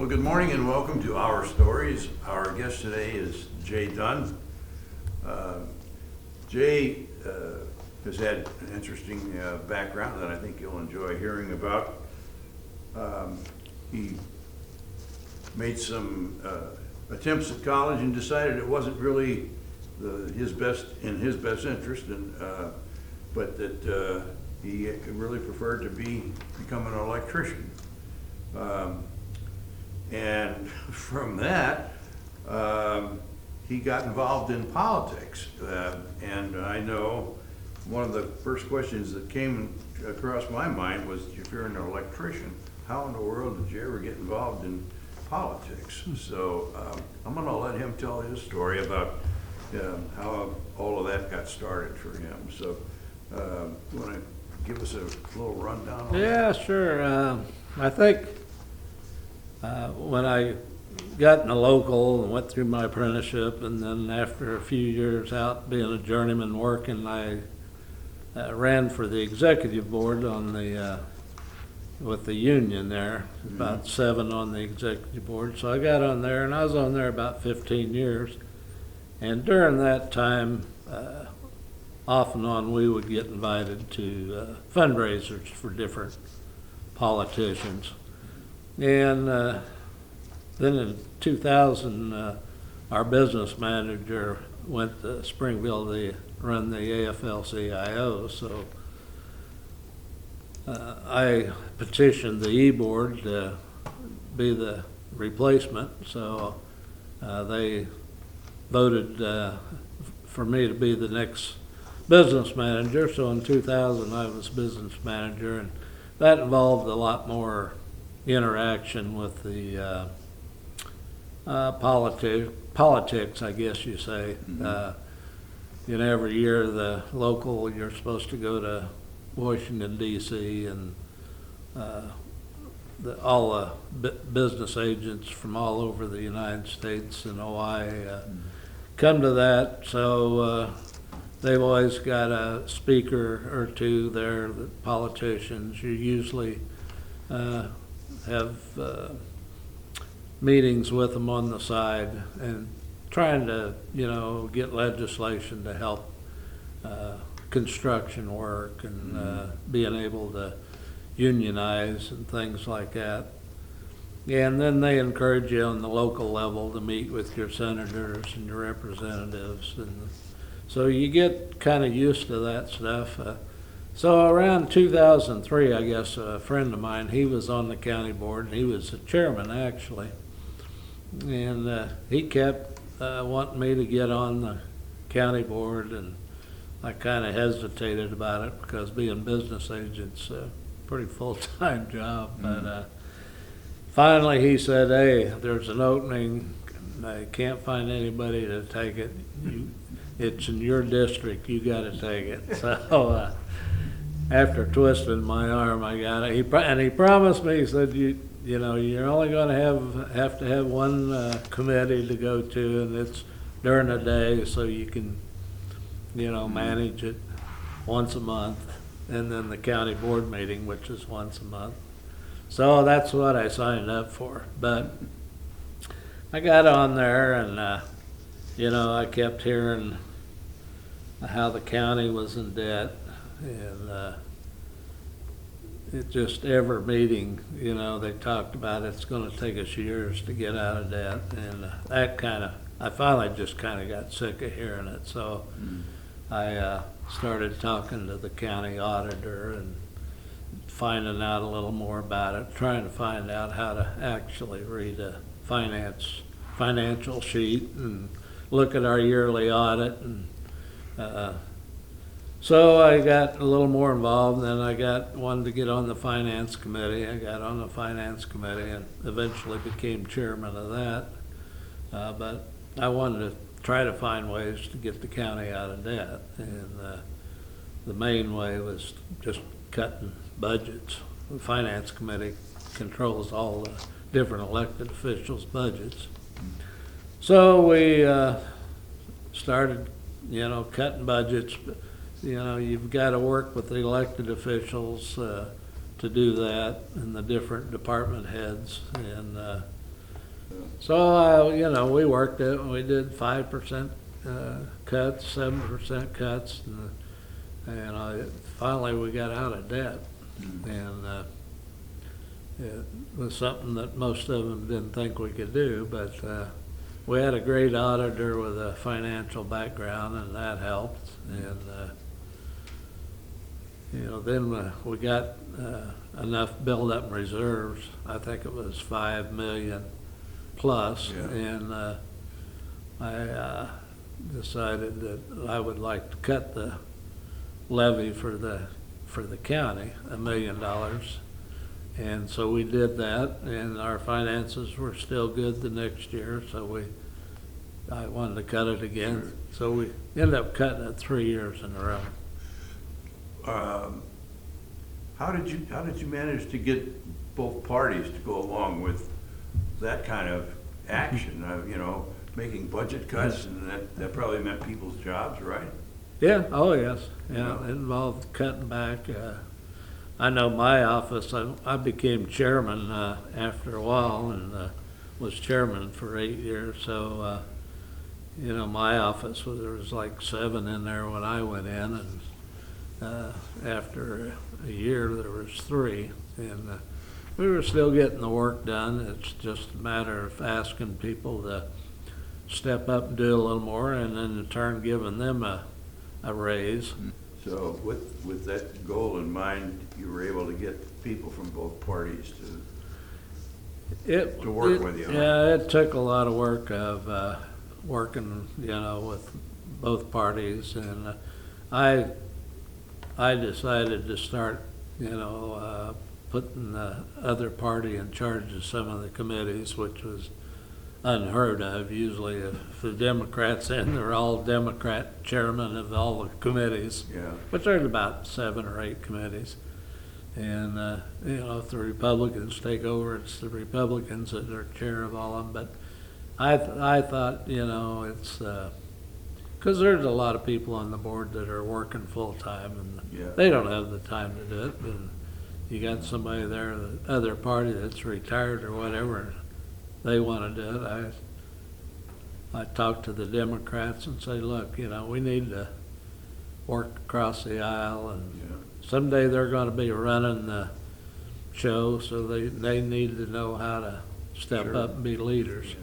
good morning and welcome to Our Stories. Our guest today is Jay Dunn. Jay has had an interesting background that I think you'll enjoy hearing about. He made some attempts at college and decided it wasn't really in his best interest, but that he really preferred to become an electrician. And from that, he got involved in politics. And I know one of the first questions that came across my mind was, if you're an electrician, how in the world did you ever get involved in politics? So I'm going to let him tell his story about how all of that got started for him. So you want to give us a little rundown on that? Yeah, sure. I think when I got in the local and went through my apprenticeship, and then after a few years out being a journeyman working, I ran for the executive board on the with the union there, about 7 on the executive board. So I got on there, and I was on there about 15 years. And during that time, off and on, we would get invited to fundraisers for different politicians. And then in 2000, our business manager went to Springville to run the AFL-CIO. So I petitioned the E-Board to be the replacement. So they voted for me to be the next business manager. So in 2000, I was business manager, and that involved a lot more interaction with the politics, I guess you say. Every year you're supposed to go to Washington, D.C., and all the business agents from all over the United States and Hawaii come to that. So they've always got a speaker or two there, the politicians. You usually have meetings with them on the side and trying to, get legislation to help construction work and being able to unionize and things like that. And then they encourage you on the local level to meet with your senators and your representatives. And so you get kind of used to that stuff. So around 2003, I guess, a friend of mine, he was on the county board, and he was the chairman, actually. And he kept wanting me to get on the county board, and I kind of hesitated about it because being business agent's a pretty full-time job. But finally he said, hey, there's an opening. I can't find anybody to take it. It's in your district. You got to take it. So after twisting my arm, I got it. And he promised me, he said, you're only going to have to have one committee to go to, and it's during the day, so you can, manage it once a month, and then the county board meeting, which is once a month. So that's what I signed up for. But I got on there, and I kept hearing how the county was in debt, and it just every meeting, they talked about it's going to take us years to get out of debt, and I finally just kind of got sick of hearing it. So I started talking to the county auditor and finding out a little more about it, trying to find out how to actually read a financial sheet and look at our yearly audit. And so I got a little more involved, and then I wanted to get on the finance committee. I got on the finance committee and eventually became chairman of that. But I wanted to try to find ways to get the county out of debt, and the main way was just cutting budgets. The finance committee controls all the different elected officials' budgets. So we started, cutting budgets. You've got to work with the elected officials to do that, and the different department heads. And So, we worked it, we did 5% cuts, 7% cuts, and finally we got out of debt. And it was something that most of them didn't think we could do, but we had a great auditor with a financial background, and that helped. And then we got enough build-up reserves. I think it was 5 million plus, Yeah. and I decided that I would like to cut the levy for the county, $1 million. And so we did that, and our finances were still good the next year, so I wanted to cut it again. Sure. So we ended up cutting it 3 years in a row. How did you manage to get both parties to go along with that kind of action? Making budget cuts, and that probably meant people's jobs, right? Yeah, oh yes, yeah, Yeah. it involved cutting back. I know my office, I became chairman after a while, and was chairman for 8 years, so, my office, there was like 7 in there when I went in, and after a year, there was 3, and we were still getting the work done. It's just a matter of asking people to step up and do a little more, and then in turn giving them a raise. So with that goal in mind, you were able to get people from both parties to work with you. Yeah, it took a lot of work of working, with both parties, and I decided to start, putting the other party in charge of some of the committees, which was unheard of. Usually if the Democrats in, they're all Democrat chairman of all the committees. Yeah. But there's about 7 or 8 committees. And, if the Republicans take over, it's the Republicans that are chair of all of them. But I thought, it's, because there's a lot of people on the board that are working full-time, and Yeah. they don't have the time to do it. And you got somebody there, the other party that's retired or whatever, they want to do it. I talk to the Democrats and say, look, we need to work across the aisle, and someday they're going to be running the show, so they need to know how to step Sure. up and be leaders.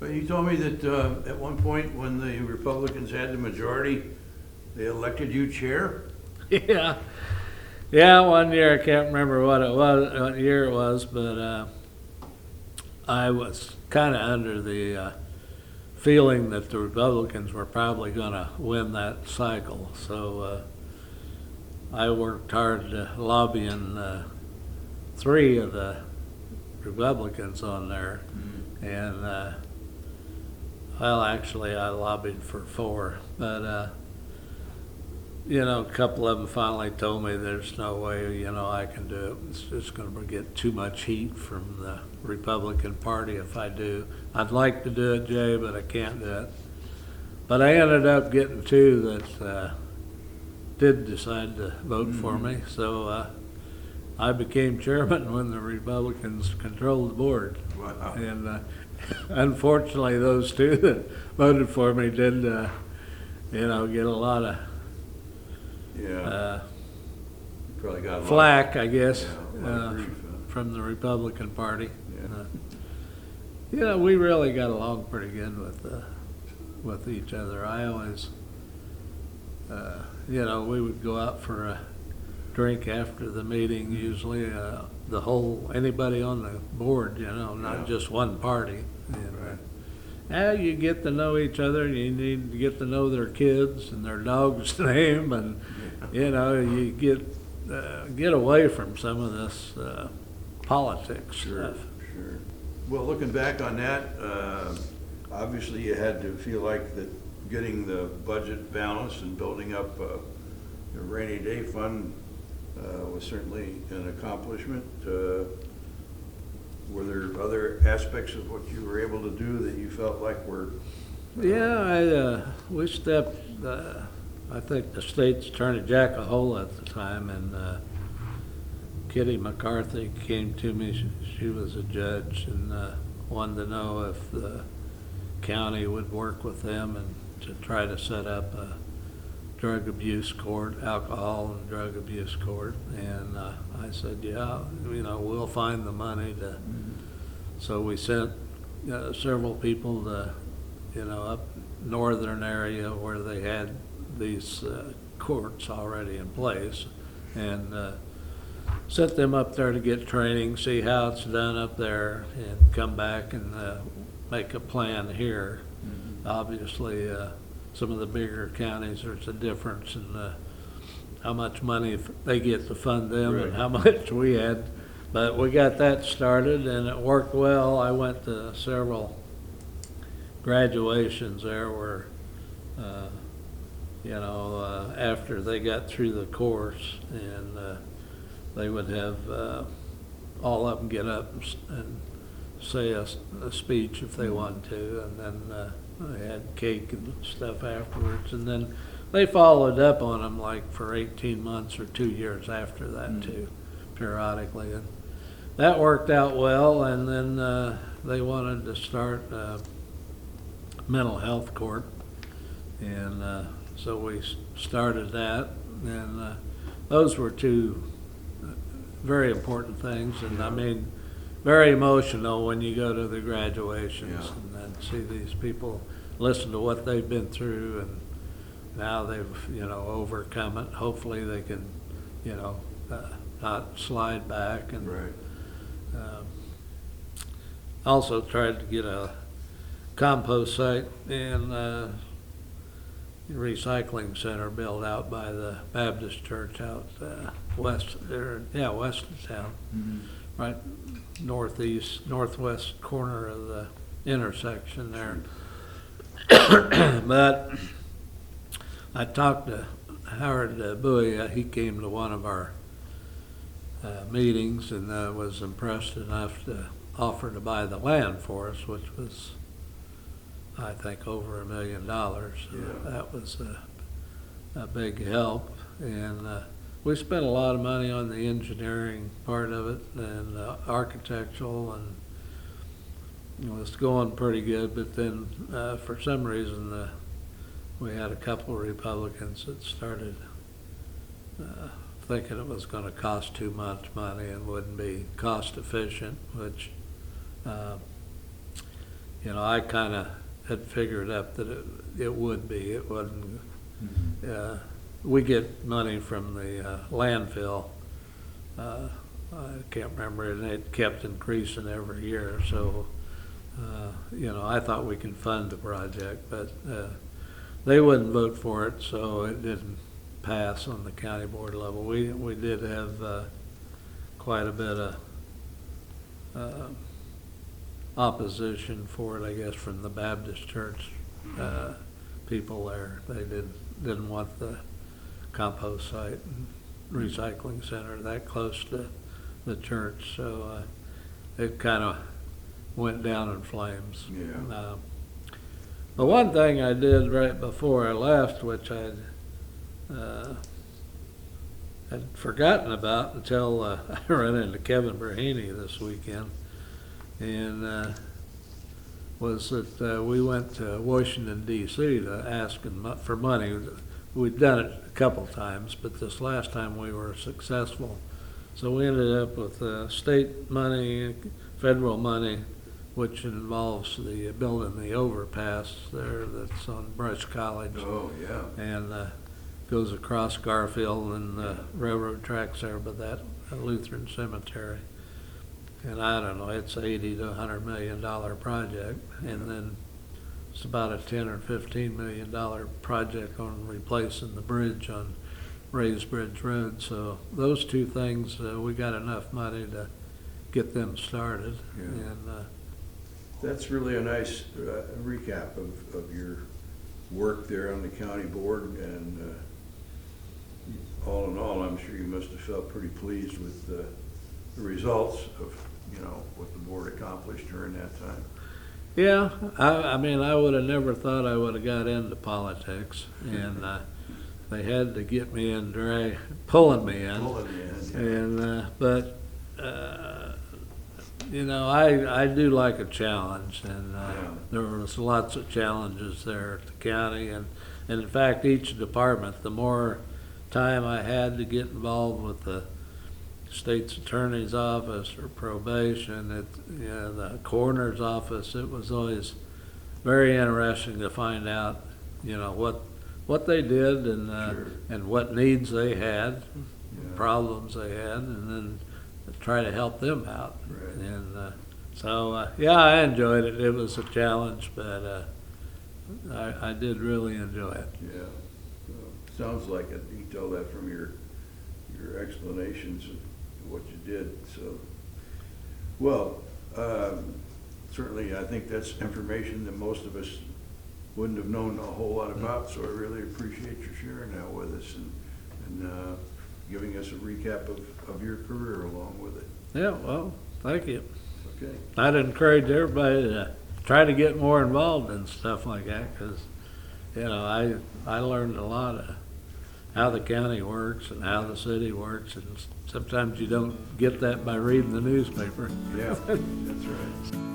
But you told me that at one point when the Republicans had the majority, they elected you chair? Yeah. Yeah, one year, I can't remember what year it was, but I was kind of under the feeling that the Republicans were probably going to win that cycle. So I worked hard lobbying 3 of the Republicans on there. And, well, actually, I lobbied for 4. But, a couple of them finally told me there's no way, I can do it. It's just going to get too much heat from the Republican Party if I do. I'd like to do it, Jay, but I can't do it. But I ended up getting 2 that did decide to vote for me. So I became chairman when the Republicans controlled the board. Wow. And unfortunately, those 2 that voted for me did, get a lot of Yeah. Probably got a lot flack, I guess, Yeah, a lot of grief, huh? from the Republican Party. Yeah. We really got along pretty good with each other. I always, we would go out for a drink after the meeting, usually, anybody on the board, not Yeah. just one party. Right. You get to know each other, and you need to get to know their kids and their dog's name, and you get away from some of this politics Sure, stuff. sure. Well, looking back on that, obviously you had to feel like that getting the budget balanced and building up a rainy day fund was certainly an accomplishment. Were there other aspects of what you were able to do that you felt like were? Yeah, we stepped, I think the state's attorney, Jack Ahola at the time, and Kitty McCarthy came to me. She was a judge, and wanted to know if the county would work with them and to try to set up a drug abuse court, alcohol and drug abuse court. And I said, yeah, we'll find the money to. So we sent several people to, up northern area where they had these courts already in place, and sent them up there to get training, see how it's done up there, and come back and make a plan here. Obviously, some of the bigger counties, there's a difference in how much money they get to fund them and how much we had. But we got that started and it worked well. I went to several graduations there where, after they got through the course, and they would have all of them get up and say a speech if they wanted to, and then they had cake and stuff afterwards, and then they followed up on them like for 18 months or 2 years after that too, periodically, and that worked out well. And then they wanted to start mental health court, and so we started that, and those were two very important things, and I mean, very emotional when you go to the graduations and then see these people listen to what they've been through, and now they've overcome it. Hopefully they can not slide back. And also tried to get a compost site and recycling center built out by the Baptist church out west of town, right northwest corner of the intersection there. But I talked to Howard Bowie. He came to one of our meetings and was impressed enough to offer to buy the land for us, which was, I think, over $1 million. That was a big help, and we spent a lot of money on the engineering part of it and architectural, and it was going pretty good. But then for some reason we had a couple of Republicans that started thinking it was going to cost too much money and wouldn't be cost efficient, which I kind of had figured up that it would be. It wasn't. We get money from the landfill. I can't remember, and it kept increasing every year. So, I thought we could fund the project, but they wouldn't vote for it, so it didn't pass on the county board level. We did have quite a bit of opposition for it, I guess, from the Baptist church people there. They didn't want the compost site and recycling center that close to the church, so it kind of went down in flames. The one thing I did right before I left, which I'd forgotten about until I ran into Kevin Berhaney this weekend, and was that we went to Washington, D.C. to ask him for money. We'd done it a couple times, but this last time we were successful. So we ended up with state money, federal money, which involves the building the overpass there that's on Brush College. Oh, yeah. And goes across Garfield and the railroad tracks there by that Lutheran cemetery. And I don't know, it's $80 to $100 million project, and then it's about a $10 or $15 million project on replacing the bridge on Rays Bridge Road. So those two things, we got enough money to get them started. And that's really a nice recap of your work there on the county board, and all in all, I'm sure you must have felt pretty pleased with the results of what the board accomplished during that time. Yeah, I mean, I would have never thought I would have got into politics, and they had to get me in, pulling me in. Pulling me in, yeah. And but You know, I do like a challenge, and Yeah. there was lots of challenges there at the county, and in fact, each department, the more time I had to get involved with the state's attorney's office or probation, the coroner's office, it was always very interesting to find out, you know, what they did and Sure. and what needs they had, Yeah. problems they had, and then try to help them out. Right. And yeah, I enjoyed it. It was a challenge, but I did really enjoy it. Yeah, sounds like it. You can tell that from your explanations of what you did, so. Well, certainly, I think that's information that most of us wouldn't have known a whole lot about, so I really appreciate you sharing that with us and giving us a recap of your career along with it. Yeah, well, thank you. Okay. I'd encourage everybody to try to get more involved in stuff like that, because, you know, I learned a lot of how the county works and how the city works, and sometimes you don't get that by reading the newspaper. Yeah, that's right.